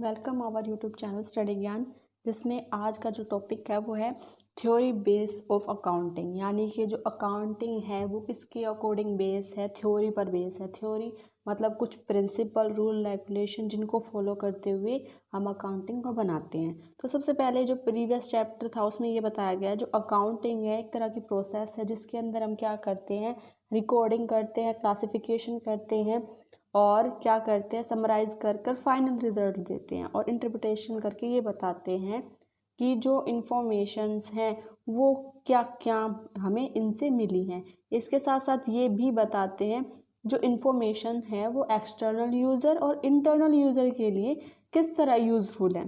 Welcome our YouTube channel study Gyan, जिसमें आज का जो टॉपिक है वो है थ्योरी बेस ऑफ अकाउंटिंग। यानी कि जो अकाउंटिंग है वो किसके अकॉर्डिंग बेस है, थ्योरी पर बेस है। थ्योरी मतलब कुछ प्रिंसिपल, रूल, रेगुलेशन जिनको फॉलो करते हुए हम अकाउंटिंग को बनाते हैं। तो सबसे पहले जो प्रीवियस चैप्टर था उसमें ये बताया गया है जो अकाउंटिंग है एक तरह की प्रोसेस है जिसके अंदर हम क्या करते हैं, रिकॉर्डिंग करते हैं, क्लासिफिकेशन करते हैं और क्या करते हैं, समराइज़ कर कर फाइनल रिजल्ट देते हैं और इंटरप्रिटेशन करके ये बताते हैं कि जो इन्फॉर्मेशंस हैं वो क्या क्या हमें इनसे मिली हैं। इसके साथ साथ ये भी बताते हैं जो इन्फॉर्मेशन है वो एक्सटर्नल यूज़र और इंटरनल यूज़र के लिए किस तरह यूज़फुल है।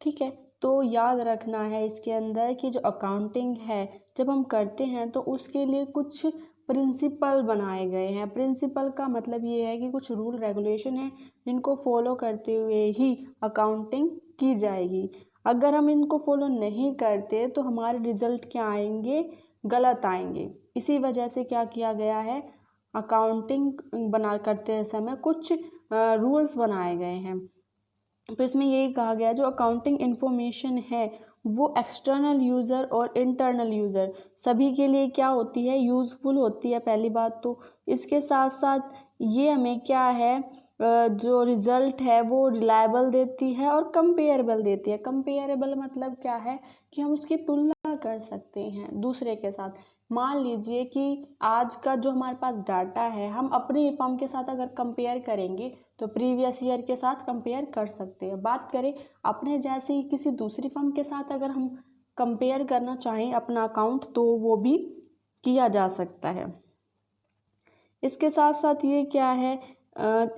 ठीक है, तो याद रखना है इसके अंदर कि जो अकाउंटिंग है जब हम करते हैं तो उसके लिए कुछ प्रिंसिपल बनाए गए हैं। प्रिंसिपल का मतलब ये है कि कुछ रूल रेगुलेशन है जिनको फॉलो करते हुए ही अकाउंटिंग की जाएगी। अगर हम इनको फॉलो नहीं करते तो हमारे रिजल्ट क्या आएंगे, गलत आएंगे। इसी वजह से क्या किया गया है, अकाउंटिंग बना करते समय कुछ रूल्स बनाए गए हैं। तो इसमें यही कहा गया जो अकाउंटिंग इन्फॉर्मेशन है वो एक्सटर्नल यूज़र और इंटरनल यूज़र सभी के लिए क्या होती है, यूज़फुल होती है। पहली बात तो इसके साथ साथ ये हमें क्या है, जो रिज़ल्ट है वो रिलायबल देती है और कंपेरेबल देती है। कंपेरेबल मतलब क्या है कि हम उसकी तुलना कर सकते हैं दूसरे के साथ। मान लीजिए कि आज का जो हमारे पास डाटा है हम अपनी फर्म के साथ अगर कंपेयर करेंगे तो प्रीवियस ईयर के साथ कंपेयर कर सकते हैं। बात करें अपने जैसी किसी दूसरी फर्म के साथ अगर हम कंपेयर करना चाहें अपना अकाउंट तो वो भी किया जा सकता है। इसके साथ साथ ये क्या है,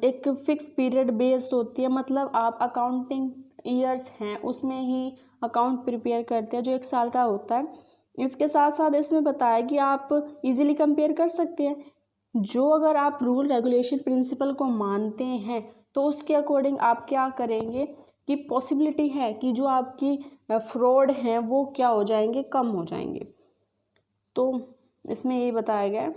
एक फिक्स पीरियड बेस्ड होती है। मतलब आप अकाउंटिंग ईयर्स हैं उसमें ही अकाउंट प्रिपेयर करते हैं जो 1 साल का होता है। इसके साथ साथ इसमें बताया कि आप इजीली कंपेयर कर सकते हैं। जो अगर आप रूल रेगुलेशन प्रिंसिपल को मानते हैं तो उसके अकॉर्डिंग आप क्या करेंगे कि पॉसिबिलिटी है कि जो आपकी फ्रॉड हैं वो क्या हो जाएंगे, कम हो जाएंगे। तो इसमें ये बताया गया है।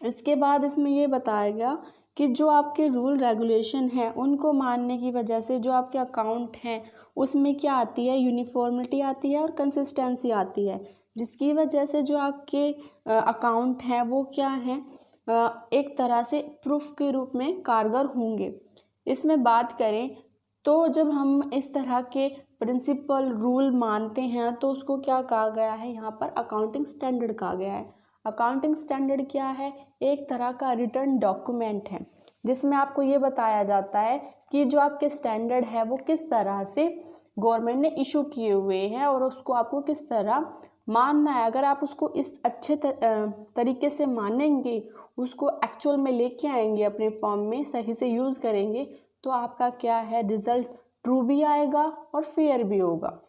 इसके बाद इसमें ये बताया गया कि जो आपके रूल रेगुलेशन है उनको मानने की वजह से जो आपके अकाउंट हैं उसमें क्या आती है, यूनिफॉर्मिटी आती है और कंसिस्टेंसी आती है, जिसकी वजह से जो आपके अकाउंट हैं वो क्या हैं, एक तरह से प्रूफ के रूप में कारगर होंगे। इसमें बात करें तो जब हम इस तरह के प्रिंसिपल रूल मानते हैं तो उसको क्या कहा गया है, यहाँ पर अकाउंटिंग स्टैंडर्ड कहा गया है। अकाउंटिंग स्टैंडर्ड क्या है, एक तरह का रिटर्न डॉक्यूमेंट है जिसमें आपको ये बताया जाता है कि जो आपके स्टैंडर्ड है वो किस तरह से गवर्नमेंट ने इशू किए हुए हैं और उसको आपको किस तरह मानना है। अगर आप उसको इस अच्छे तरीके से मानेंगे, उसको एक्चुअल में लेके आएंगे अपने फॉर्म में, सही से यूज़ करेंगे तो आपका क्या है, रिजल्ट ट्रू भी आएगा और फेयर भी होगा।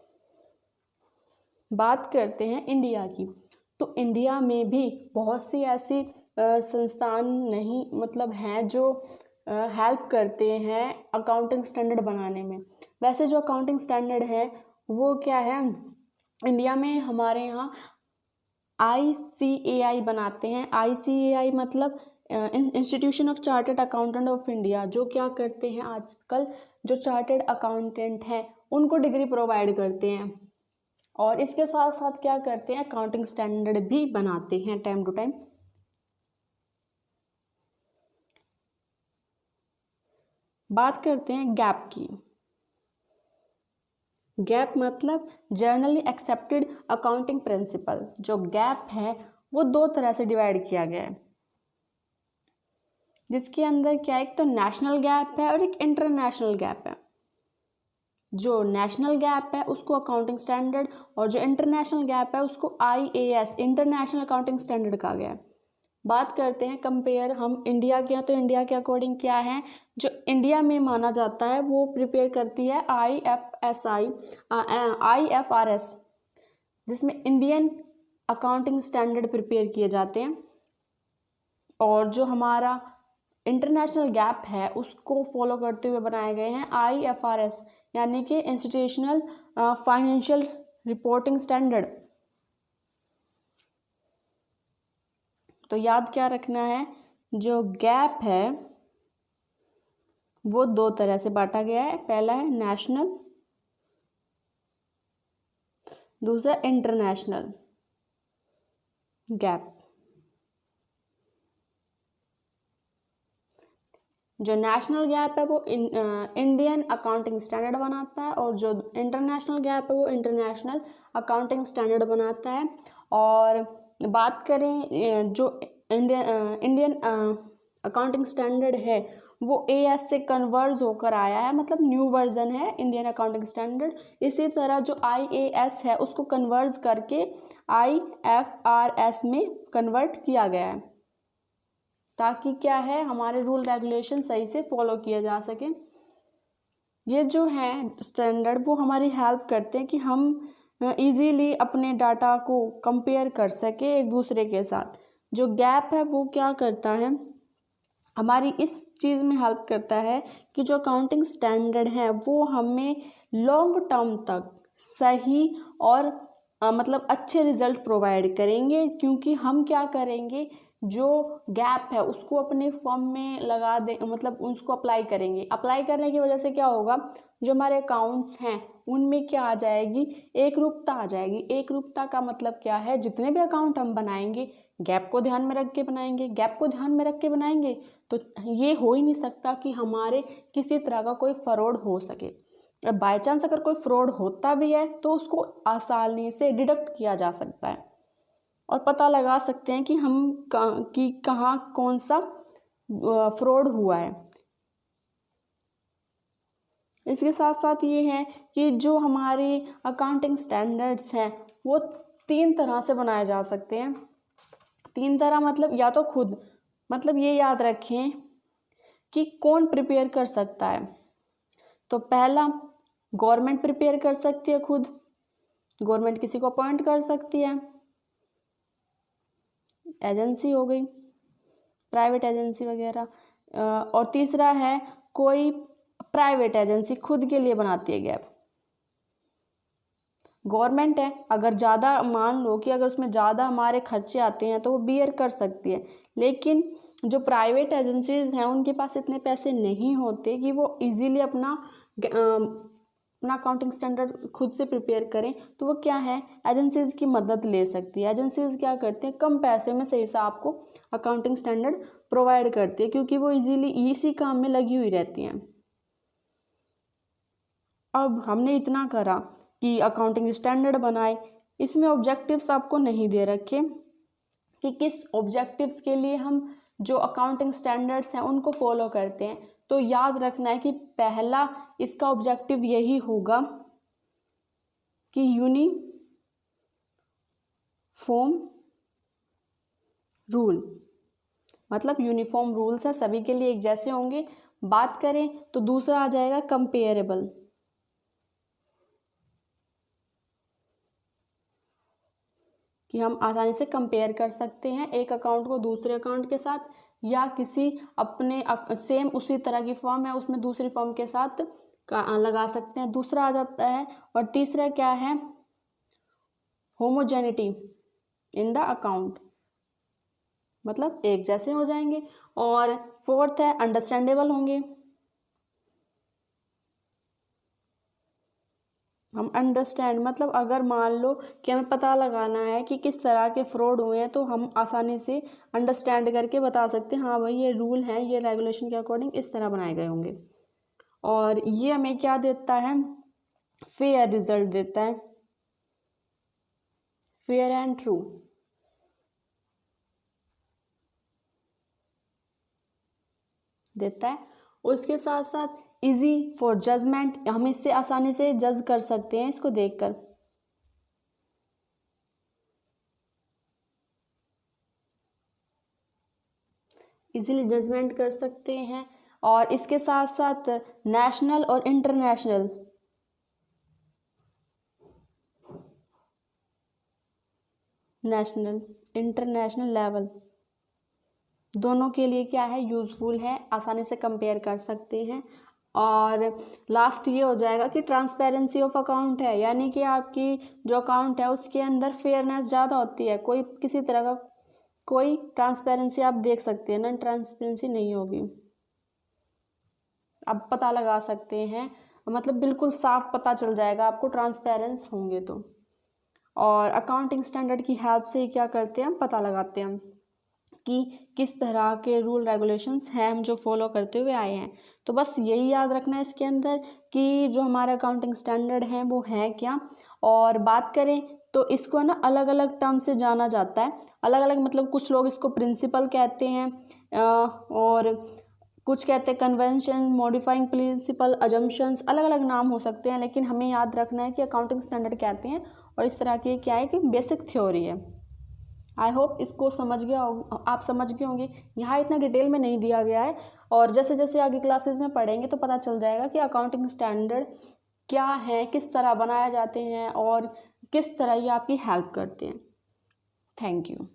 बात करते हैं इंडिया की, तो इंडिया में भी बहुत सी ऐसी संस्थान नहीं मतलब हैं जो हेल्प करते हैं अकाउंटिंग स्टैंडर्ड बनाने में। वैसे जो अकाउंटिंग स्टैंडर्ड है वो क्या है, इंडिया में हमारे यहाँ ICAI बनाते हैं। ICAI मतलब institution of chartered accountant of India, जो क्या करते हैं आजकल जो चार्टर्ड अकाउंटेंट हैं उनको डिग्री प्रोवाइड करते हैं और इसके साथ साथ क्या करते हैं, अकाउंटिंग स्टैंडर्ड भी बनाते हैं टाइम टू टाइम। बात करते हैं गैप की। गैप मतलब जर्नली एक्सेप्टेड अकाउंटिंग प्रिंसिपल। जो गैप है वो 2 तरह से डिवाइड किया गया है, जिसके अंदर क्या है, एक तो नेशनल गैप है और एक इंटरनेशनल गैप है। जो नेशनल गैप है उसको अकाउंटिंग स्टैंडर्ड और जो इंटरनेशनल गैप है उसको IAS इंटरनेशनल अकाउंटिंग स्टैंडर्ड कहा गया है। बात करते हैं कंपेयर हम इंडिया के हैं, तो इंडिया के अकॉर्डिंग क्या है, जो इंडिया में माना जाता है वो प्रिपेयर करती है IFRS, जिसमें इंडियन अकाउंटिंग स्टैंडर्ड प्रिपेयर किए जाते हैं। और जो हमारा इंटरनेशनल गैप है उसको फॉलो करते हुए बनाए गए हैं IFRS यानी कि इंस्टीट्यूशनल फाइनेंशियल रिपोर्टिंग स्टैंडर्ड। तो याद क्या रखना है, जो गैप है वो दो तरह से बांटा गया है। पहला है नेशनल, दूसरा इंटरनेशनल गैप। जो नेशनल गैप है वो इंडियन अकाउंटिंग स्टैंडर्ड बनाता है, और जो इंटरनेशनल गैप है वो इंटरनेशनल अकाउंटिंग स्टैंडर्ड बनाता है। और बात करें जो इंडियन अकाउंटिंग स्टैंडर्ड है वो AS से कन्वर्ज होकर आया है, मतलब न्यू वर्जन है इंडियन अकाउंटिंग स्टैंडर्ड। इसी तरह जो IAS है उसको कन्वर्ज करके IFRS में कन्वर्ट किया गया है, ताकि क्या है हमारे रूल रेगुलेशन सही से फॉलो किया जा सके। ये जो है स्टैंडर्ड वो हमारी हेल्प करते हैं कि हम इजीली अपने डाटा को कंपेयर कर सके एक दूसरे के साथ। जो गैप है वो क्या करता है, हमारी इस चीज़ में हेल्प करता है कि जो अकाउंटिंग स्टैंडर्ड है वो हमें लॉन्ग टर्म तक सही और मतलब अच्छे रिजल्ट प्रोवाइड करेंगे, क्योंकि हम क्या करेंगे, जो गैप है उसको अपने फॉर्म में लगा दे, मतलब उसको अप्लाई करेंगे। अप्लाई करने की वजह से क्या होगा, जो हमारे अकाउंट्स हैं उनमें क्या आ जाएगी, एक रूपता आ जाएगी। एक रूपता का मतलब क्या है, जितने भी अकाउंट हम बनाएंगे गैप को ध्यान में रख के बनाएंगे। गैप को ध्यान में रख के बनाएंगे तो ये हो ही नहीं सकता कि हमारे किसी तरह का कोई फ्रॉड हो सके। अब बाय चांस अगर कोई फ्रॉड होता भी है तो उसको आसानी से डिडक्ट किया जा सकता है और पता लगा सकते हैं कि कहाँ कौन सा फ्रॉड हुआ है। इसके साथ साथ ये है कि जो हमारे अकाउंटिंग स्टैंडर्ड्स हैं वो 3 तरह से बनाए जा सकते हैं। 3 तरह मतलब या तो खुद, मतलब ये याद रखें कि कौन प्रिपेयर कर सकता है। तो पहला, गवर्नमेंट प्रिपेयर कर सकती है खुद, गवर्नमेंट किसी को अपॉइंट कर सकती है, एजेंसी हो गई, प्राइवेट एजेंसी वगैरह। और तीसरा है कोई प्राइवेट एजेंसी खुद के लिए बनाती है गैप। गवर्नमेंट है, अगर ज़्यादा मान लो कि अगर उसमें ज़्यादा हमारे खर्चे आते हैं तो वो बियर कर सकती है, लेकिन जो प्राइवेट एजेंसीज हैं उनके पास इतने पैसे नहीं होते कि वो इजीली अपना अकाउंटिंग स्टैंडर्ड खुद से प्रिपेयर करें। तो वो क्या है, एजेंसीज की मदद ले सकती है। एजेंसीज क्या करती हैं, कम पैसे में सही से आपको अकाउंटिंग स्टैंडर्ड प्रोवाइड करती है, क्योंकि वो इजीली इसी काम में लगी हुई रहती हैं। अब हमने इतना करा कि अकाउंटिंग स्टैंडर्ड बनाए, इसमें ऑब्जेक्टिव्स आपको नहीं दे रखे कि किस ऑब्जेक्टिव्स के लिए हम जो अकाउंटिंग स्टैंडर्ड्स हैं उनको फॉलो करते हैं। तो याद रखना है कि पहला इसका ऑब्जेक्टिव यही होगा कि यूनिफॉर्म रूल, मतलब यूनिफॉर्म रूल्स है, सभी के लिए एक जैसे होंगे। बात करें तो दूसरा आ जाएगा कंपेरेबल, कि हम आसानी से कंपेयर कर सकते हैं एक अकाउंट को दूसरे अकाउंट के साथ, या किसी अपने सेम उसी तरह की फॉर्म है उसमें दूसरी फॉर्म के साथ लगा सकते हैं, दूसरा आ जाता है। और तीसरा क्या है, होमोजेनिटी इन द अकाउंट, मतलब एक जैसे हो जाएंगे। और फोर्थ है अंडरस्टैंडेबल होंगे, हम अंडरस्टैंड, मतलब अगर मान लो कि हमें पता लगाना है कि किस तरह के फ्रॉड हुए हैं तो हम आसानी से अंडरस्टैंड करके बता सकते हैं, हाँ भाई ये रूल है, ये रेगुलेशन के अकॉर्डिंग इस तरह बनाए गए होंगे। और ये हमें क्या देता है, फेयर रिजल्ट देता है, फेयर एंड ट्रू देता है। उसके साथ साथ इजी फॉर जजमेंट, हम इससे आसानी से जज कर सकते हैं इसको देखकर। इजीली जजमेंट कर सकते हैं। और इसके साथ साथ नेशनल और इंटरनेशनल, नेशनल इंटरनेशनल लेवल दोनों के लिए क्या है, यूज़फुल है, आसानी से कंपेयर कर सकते हैं। और लास्ट ये हो जाएगा कि ट्रांसपेरेंसी ऑफ अकाउंट है, यानी कि आपकी जो अकाउंट है उसके अंदर फेयरनेस ज़्यादा होती है, कोई किसी तरह का कोई ट्रांसपेरेंसी आप देख सकते हैं, नॉन ट्रांसपेरेंसी नहीं होगी। आप पता लगा सकते हैं, मतलब बिल्कुल साफ पता चल जाएगा आपको, ट्रांसपेरेंस होंगे तो। और अकाउंटिंग स्टैंडर्ड की हेल्प से क्या करते हैं, हम पता लगाते हैं कि किस तरह के रूल रेगुलेशंस हैं हम जो फॉलो करते हुए आए हैं। तो बस यही याद रखना है इसके अंदर कि जो हमारे अकाउंटिंग स्टैंडर्ड हैं वो हैं क्या। और बात करें तो इसको ना अलग अलग टर्म से जाना जाता है, अलग अलग, मतलब कुछ लोग इसको प्रिंसिपल कहते हैं और कुछ कहते हैं कन्वेंशन, मॉडिफाइंग प्रिंसिपल, अजम्पशंस, अलग अलग नाम हो सकते हैं, लेकिन हमें याद रखना है कि अकाउंटिंग स्टैंडर्ड कहते हैं और इस तरह की क्या है कि बेसिक थ्योरी है। आई होप इसको समझ गया आप समझ गए होंगे। यहाँ इतना डिटेल में नहीं दिया गया है, और जैसे जैसे आगे क्लासेस में पढ़ेंगे तो पता चल जाएगा कि अकाउंटिंग स्टैंडर्ड क्या है, किस तरह बनाए जाते हैं और किस तरह ये आपकी हेल्प करते हैं। Thank you.